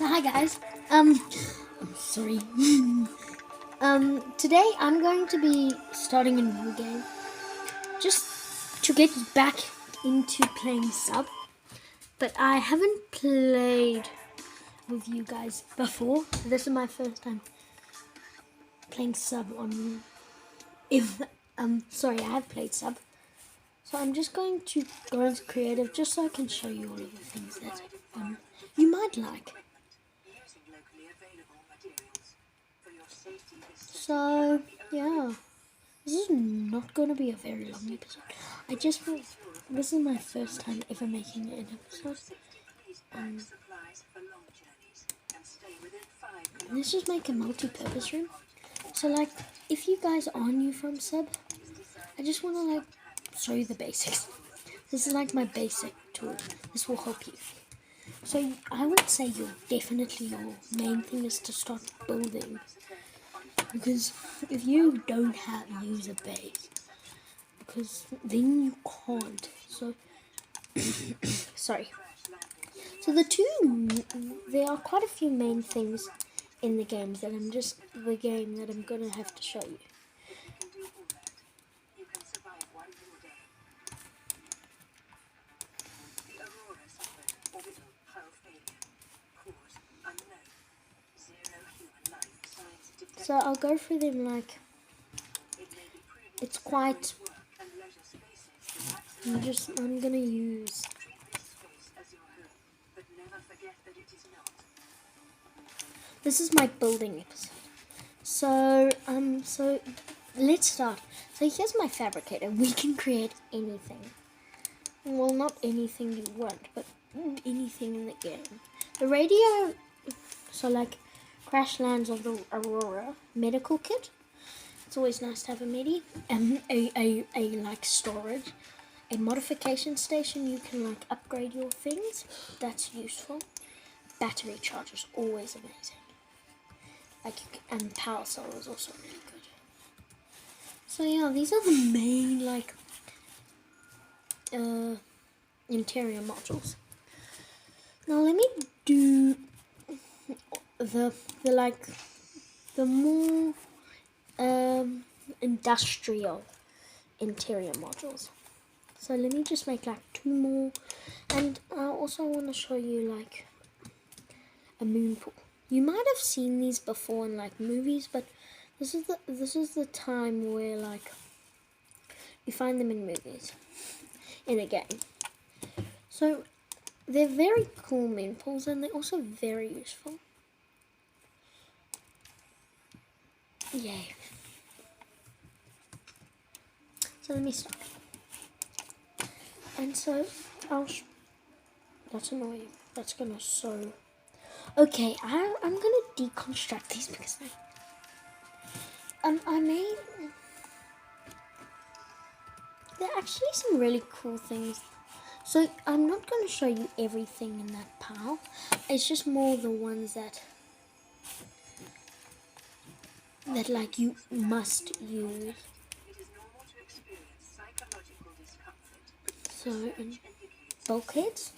So hi guys. I'm sorry. Today I'm going to be starting a new game, just to get back into playing Sub. But I haven't played with you guys before. This is my first time playing Sub on. Sorry, I have played Sub. So I'm just going to go into creative just so I can show you all of the things that you might like. So yeah, this is not going to be a very long episode. This is my first time ever making an episode. Let's just make a multi-purpose room. So like, if you guys are new from Sub, I just want to like show you the basics. This is like my basic tool. This will help you. So I would say your main thing is to start building. Because if you don't use a base, because then you can't. So, sorry. So there are quite a few main things in the game that I'm gonna have to show you. So I'll go through them like it's quite. I'm gonna use. This is my building episode. So let's start. So here's my fabricator. We can create anything. Well, not anything you want, but anything in the game. The radio. So like, crash lands of the Aurora medical kit. It's always nice to have a medi. A like storage. A modification station, you can like upgrade your things. That's useful. Battery charger is always amazing. And power cell is also really good. So yeah, these are the main like interior modules. Now let me do the more industrial interior modules. So let me just make like 2 more, and I also want to show you like a moon pool. You might have seen these before in like movies, but this is the time where like you find them in movies in a game. So they're very cool moon pools, and they're also very useful. Yay. So let me start. And so that's annoying. That's gonna sew. Okay, I'm gonna deconstruct these because I made. There are actually some really cool things. So I'm not gonna show you everything in that pile. It's just more the ones that like you must use. So bulkheads.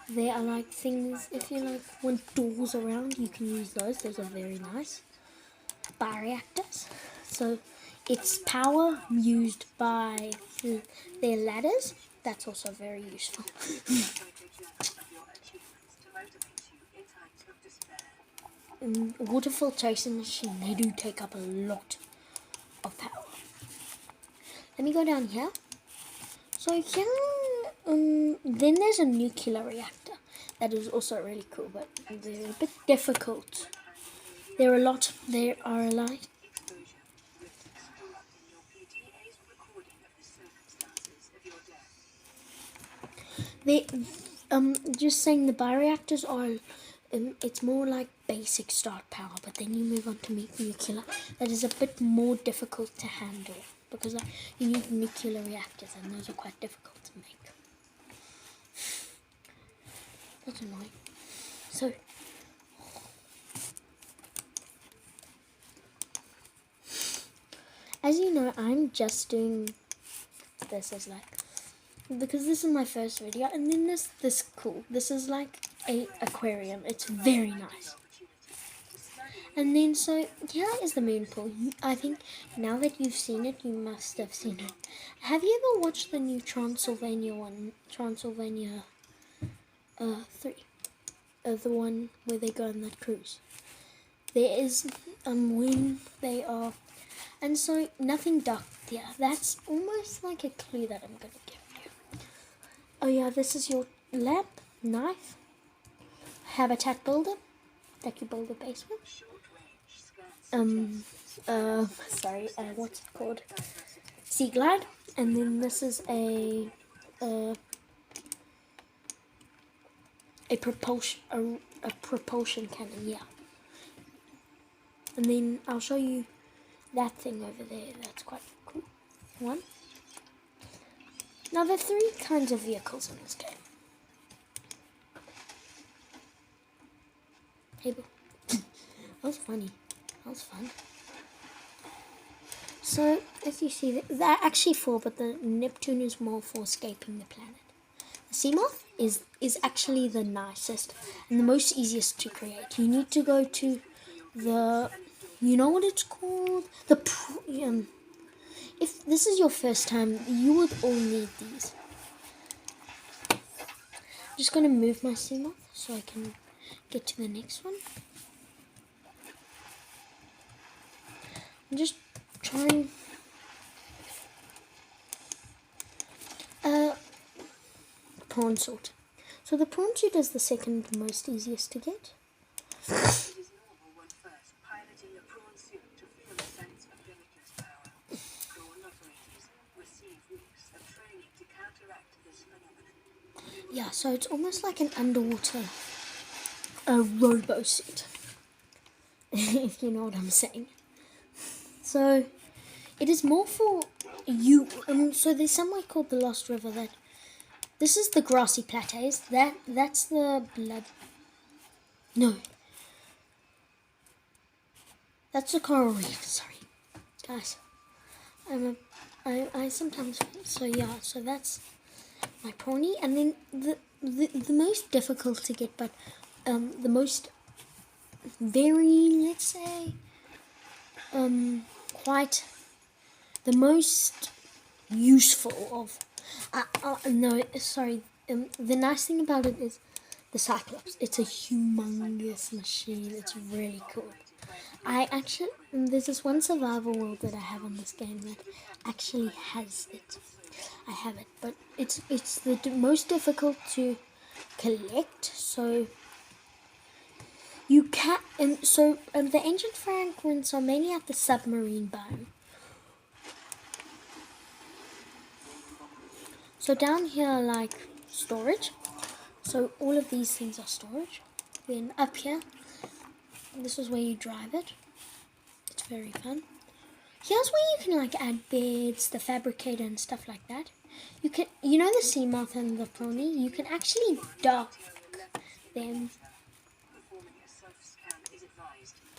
They are like things, if you like want doors around, you can use those. Those are very nice. Bioreactors. So it's power used by their ladders. That's also very useful. Water filtration machine, they do take up a lot of power. Let me go down here. So here, then there's a nuclear reactor. That is also really cool, but they're a bit difficult. There are a lot. They, just saying the bioreactors are. It's more like basic start power, but then you move on to nuclear. That is a bit more difficult to handle because you need nuclear reactors, and those are quite difficult to make. That's annoying. So, as you know, I'm just doing this as like because this is my first video, and then this cool. This is like a aquarium. It's very nice. And then so here is the moon pool. I think now that you've seen it, you must have seen it. Have you ever watched the new Transylvania one? Transylvania 3. The one where they go on that cruise. There is when they are, and so nothing docked there. That's almost like a clue that I'm gonna give you. Oh yeah, this is your lamp, knife, habitat builder, that you build a base with. Sorry, what's it called? Sea glide, and then this is a propulsion cannon, yeah. And then I'll show you that thing over there. That's quite cool. One. Now there are 3 kinds of vehicles in this game. Hey, that was funny. That was fun. So, as you see, there are actually 4, but the Neptune is more for escaping the planet. The Seamoth is actually the nicest and the most easiest to create. You need to go to the, you know what it's called? If this is your first time, you would all need these. I'm just going to move my Seamoth so I can get to the next one. I'm just trying. Prawn suit. So the prawn suit is the second most easiest to get. Yeah, so it's almost like an underwater robo suit, if you know what I'm saying. So it is more for you. So there's somewhere called the Lost River that. This is the grassy plateaus. That's the blood. No. That's the coral reef. Sorry, guys. I sometimes. So yeah. So that's my prawny, and then the most difficult to get, but the most very, let's say, quite the most useful of. No, sorry. The nice thing about it is the Cyclops. It's a humongous machine. It's really cool. There's this one survival world that I have on this game that actually has it. I have it, but it's the most difficult to collect. So you can, the ancient fragments are mainly at the submarine biome. So down here, like storage. So all of these things are storage. Then up here, this is where you drive it. It's very fun. Here's where you can like add beds, the fabricator and stuff like that. You can, you know, the Seamoth and the Prawny, you can actually dock them.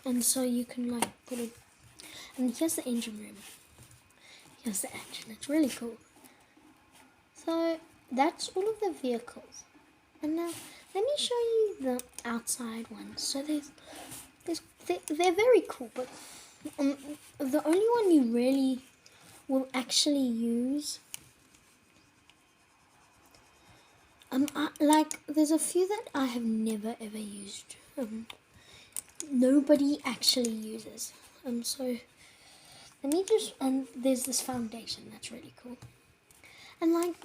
And so you can like put it, and here's the engine room. Here's the engine. It's really cool. So that's all of the vehicles. And now let me show you the outside ones. So they're very cool, but the only one you really will actually use, like there's a few that I have never ever used. Nobody actually uses. So let me just, there's this foundation that's really cool. And like,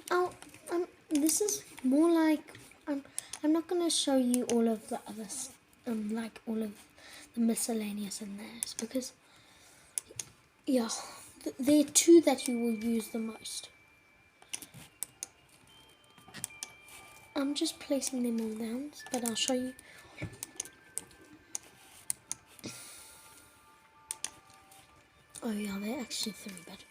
this is more like, I'm not gonna show you all of the others, like all of the miscellaneous in theirs, because, yeah, there are 2 that you will use the most. I'm just placing them all down, but I'll show you. Oh yeah, they're actually 3, but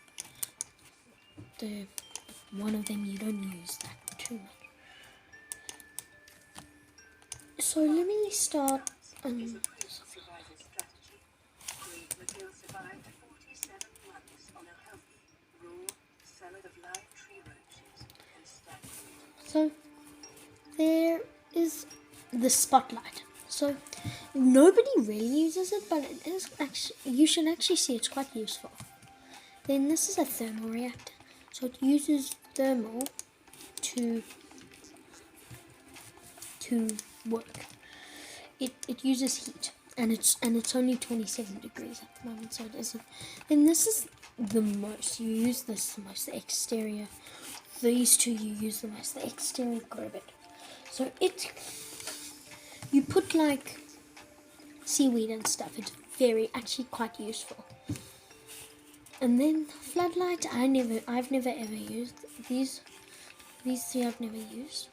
one of them you don't use that too much. So let me start. So there is the spotlight. So nobody really uses it, but it is actually, you should actually see it's quite useful. Then this is a thermal reactor. So it uses thermal to work. It uses heat, and it's only 27 degrees at the moment, so it isn't. And this is the most, you use this the most, the exterior. These two you use the most, the exterior grabbit. So you put like seaweed and stuff. It's actually quite useful. And then floodlight, I've never ever used these. These three I've never used.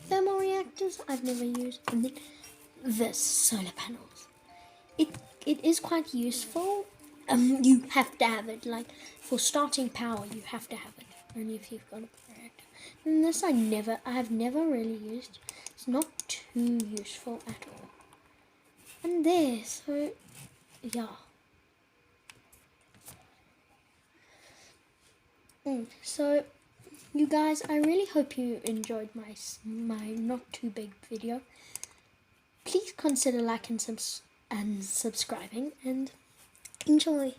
Thermal reactors I've never used. And then this, solar panels. It is quite useful. You have to have it. Like for starting power, you have to have it. Only if you've got a reactor. And this I've never really used. It's not too useful at all. And there, so yeah. So you guys, I really hope you enjoyed my not too big video. Please consider liking and subscribing, and enjoy.